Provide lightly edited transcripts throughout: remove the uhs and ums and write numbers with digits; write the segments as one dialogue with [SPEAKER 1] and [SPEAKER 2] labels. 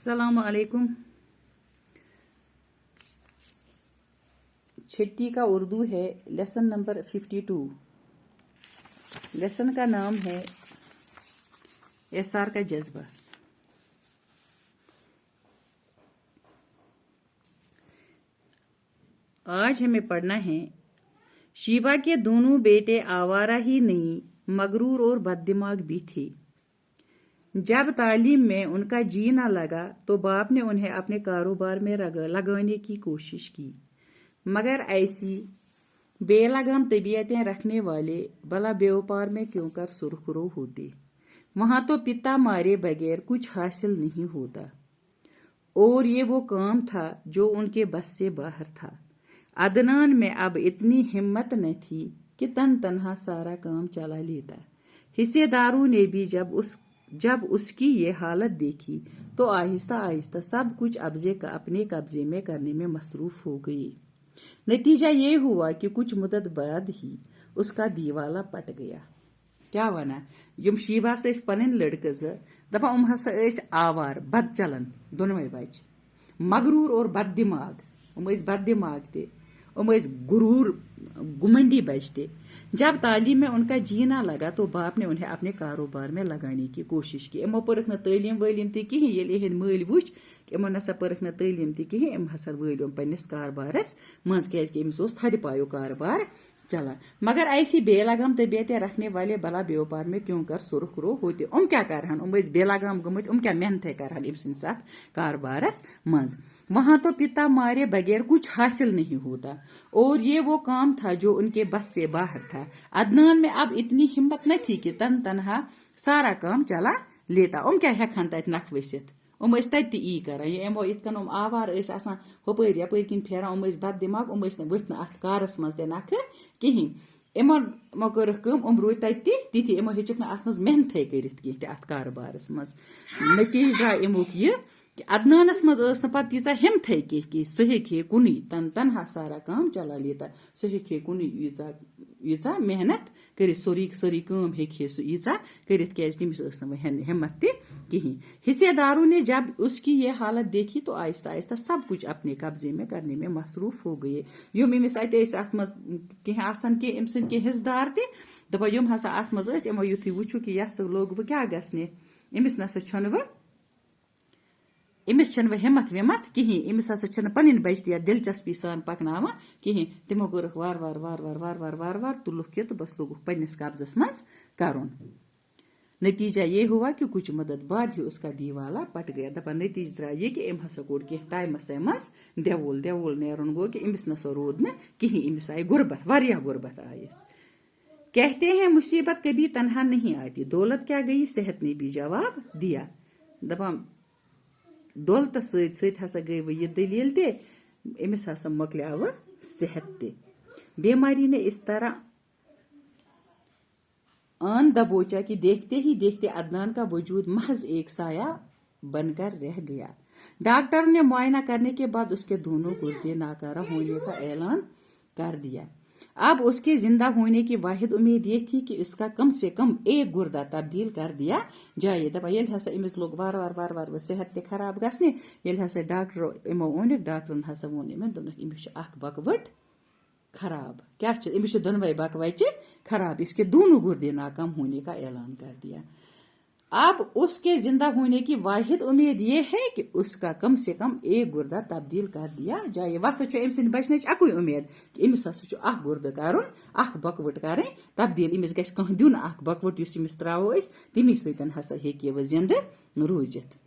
[SPEAKER 1] अस्सलाम वालेकुम। छठी का उर्दू है लेसन नंबर 52। लेसन का नाम है एसार का जज्बा। आज हमें पढ़ना है, शीबा के दोनों बेटे आवारा ही नहीं मगरूर और बददिमाग भी थे। जब तालीम में उनका जी ना लगा तो बाप ने उन्हें अपने कारोबार में लगाने की कोशिश की, मगर ऐसी बेलगाम तबीयतें रखने वाले भला व्यापार में क्यों कर सुरखरू होते। वहां तो पिता मारे बगैर कुछ हासिल नहीं होता, और ये वो काम था जो उनके बस से बाहर था। अदनान में अब इतनी हिम्मत न थी कि तन्हा सारा काम चला लेता। हिस्सेदारों ने भी जब उसकी ये हालत देखी तो आहिस्ता आहिस्ता सब कुछ अपने कब्जे में करने में मसरूफ हो गए। नतीजा ये हुआ कि कुछ मुद्दत बाद ही उसका दीवाला पट गया। क्या वना यम शीबा से पन लड़के दपा हसा आवार बद चलन दोनवे बच मगरूर और बद दिमाग बद दिमाग ते गुरूर गुमंडी बचते। जब तालीम में उनका जी ना लगा तो बाप ने उन्हें अपने कारोबार में लगाने की कोशिश की। इमो पर्क न तालीम वलीम ते कहीं ये मल वुच इमो नसा पर्क न तालीम ते कहीं इम हसा वलियों पन्निस कारबारस मज क्या इमिस थद पायो कारबार चला। मगर ऐसी बेलगाम तबीयतें रखने वाले भला व्यापार में क्यों कर सुरखरू होते। क्या करहन बेलगाम गमत क्या मेहनत करहन इम सिंद साथ कारबारस मज। वहां तो पिता मारे बगैर कुछ हासिल नहीं होता, और ये वो काम था जो उनके बस से बाहर था। अदनान में अब इतनी हिम्मत न थी कि तन्हा सारा काम चला लेता। क्या हेखन तत नख वसित तत ई कर यमो इतन आवार हपर यपर किन फेरान बद दिमाग वथ अत कारस मज नख कहीं। इमो कर रूद तिथि इमो हेचक अत मज मेहनत कर अत कारबारस मज। नतीज द्राव अमुक यह कि अदनानस मज तीचा हिम्मत कह सह हे कुन तन्हा सारा काम चला लेता। सह हे कुन यीचा मेहनत कर सरी काम हे सह कर तमिस हिम्मत कहीं। हिस्सेदारों ने जब उसकी ये हालत देखी तो आहिस्ता आहिस्ता सब कुछ अपने कब्जे में करने में मसरूफ हो गए। यम इमिस अत मज कह अम सद कह हिस्सेदार तपा यम हसा अत मज यमो युथु वुचु कि यस लोग वो क्या गसने इमिस नसा इमिस हिम्मत विम्मत कहीं। इमिस हसा पन बचती दिलचस्पी सान पकना कहीं। तमो कर वार वार वार वार वार वार वार वार तुलुक तो बस लोग पन्निस कब्जस मज करुन। नतीजा ये हुआ कि कुछ मदद बाद ही उसका दीवाला पट गया। दपा नतीज द्राव ये कि अम हसा कोर कह टाइमस मज देवोल नेरुन गो कि इमिस नसा रोद न कहीं। इमिस आई गुर्बत वारिया गुर्बत आयस। कहते हैं मुसीबत कभी तन्हा नहीं आती, दौलत क्या गई सेहत ने भी जवाब दिया। दपा दौलत सत हसा गई वो ये दलील ते अमिस हसा मकल्याव सेहत ते। बीमारी ने इस तरह आन दबोचा कि देखते ही देखते अदनान का वजूद महज एक साया बनकर रह गया। डॉक्टर ने मुआयना करने के बाद उसके दोनों गुर्दे नाकारा होने का ऐलान कर दिया। अब उसके जिंदा होने की वाहिद उम्मीद ये थी कि इसका कम से कम एक गुर्दा तब्दील कर दिया जाए। दपा ये हसा इमिस लोग वार वार वार वार सेहत ते खराब गसने ये हसा डॉक्टर इमो ओन डॉक्टरन हसा वोन इमिस अख बकवट खराब। क्या इमिस दोनवे बकवच खराब, इसके दोनों गुर्दे नाकाम होने का ऐलान कर दिया। अब उसके जिंदा होने की वाहिद उम्मीद ये है कि उसका कम से कम एक गुर्दा तब्दील कर दिया जाए। वस अम सद बचन अकुई उम्मीद कि इमिस हसा अख गुर्द कर अख बकवट कर तब्दील। इमिस गस कह दिन अख बकवट इमिस त्रो तमी सतन हसा हेकि वह जिंद रूजित।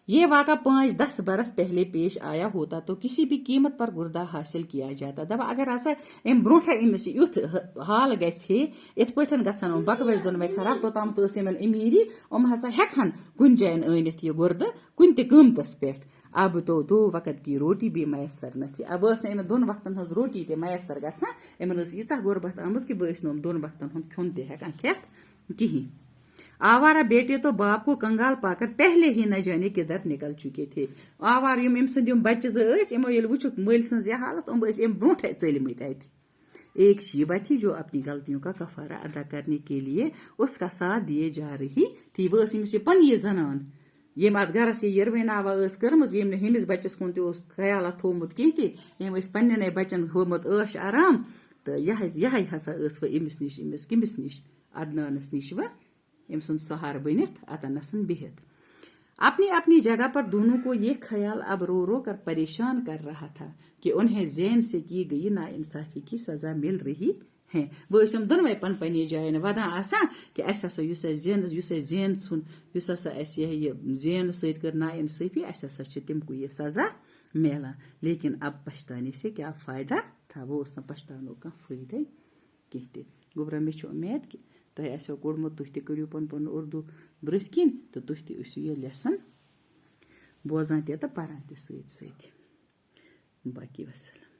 [SPEAKER 1] ये वाक़ा 5-10 बरस पहले पेश आया होता तो किसी भी कीमत पर गुर्दा हासिल किया जाता। दपा अगर हसा अम ब्रोठ इमिस युथ हाल गहे इत पे गन बकवच दोनवे खराब तोताम अमीरी हसा हेकन कुन जान अनित यह गुर्द कुन तमतस पे। अब तो 2 वक्त की रोटी भी मैसर न थी। अब न 2 वक्तन हज रोटी ते मैसर गन यीचा गुर्बत आमज कि बस 2 वक्तन हूं खुन तेकान खेत कहीं। आवारा बेटे तो बाप को कंगाल पाकर पहले ही न जाने किधर निकल चुके थे। आवार यम सद बच्चे यमो वुचुक मल सज हालत ब्रोठ चलमत। एक शीबा थी जो अपनी गलतियों का कफारा अदा करने के लिए उसका साथ दिए जा रही थी। वह पन ये जनान یم ات گرس یہ یرویناوا ٲس کٔرمٕژ یم نہٕ ہیٚمِس بچس کُن تہِ اوس خیالا تھومُت کینٛہہ تہِ یم ٲسۍ پننٮ۪نٕے بچن ہومُت عٲش آرام تہٕ یہے ہسا ٲس وۄنۍ أمِس نِش أمِس کٔمِس نِش عدنانس نِش وۄنۍ أمۍ سُنٛد سہارٕ بٔنِتھ اتنسن بِہِتھ اپنی اپنی جگہ پر دونوں کو یہ خیال اب رو رو کر پریشان کر رہا تھا کہ انہیں زین سے کی گئی ناانصافی کی سزا مل رہی ہے وہ ٲسۍ دۄنوَے پن پننہِ جایہِ ودان آسان کہ اسہِ ہسا یُس اَسہِ زین ژھُن یُس ہسا اسہِ یہ زینہٕ سۭتۍ کٔر ناانصٲفی اسہِ ہسا چھِ تِم کو یہ سزا میلان لیکن اب پچھتانے سے کیا فائدہ تھا وہ اوس نہٕ پچھتاونُک کانٛہہ فٲیدے کینٛہہ تہِ گوٚبرا مےٚ چھُ اُمید کہِ تۄہہِ آسیو کوٚرمُت تُہۍ تہِ کٔرِو پَنُن پَنُن اردوٗ برٛونٛہہ کِنۍ تہٕ تُہۍ تہِ ٲسِو یہِ لیسن بوزان تہِ تہٕ پران تہِ سۭتۍ سۭتۍ باقی وسلام.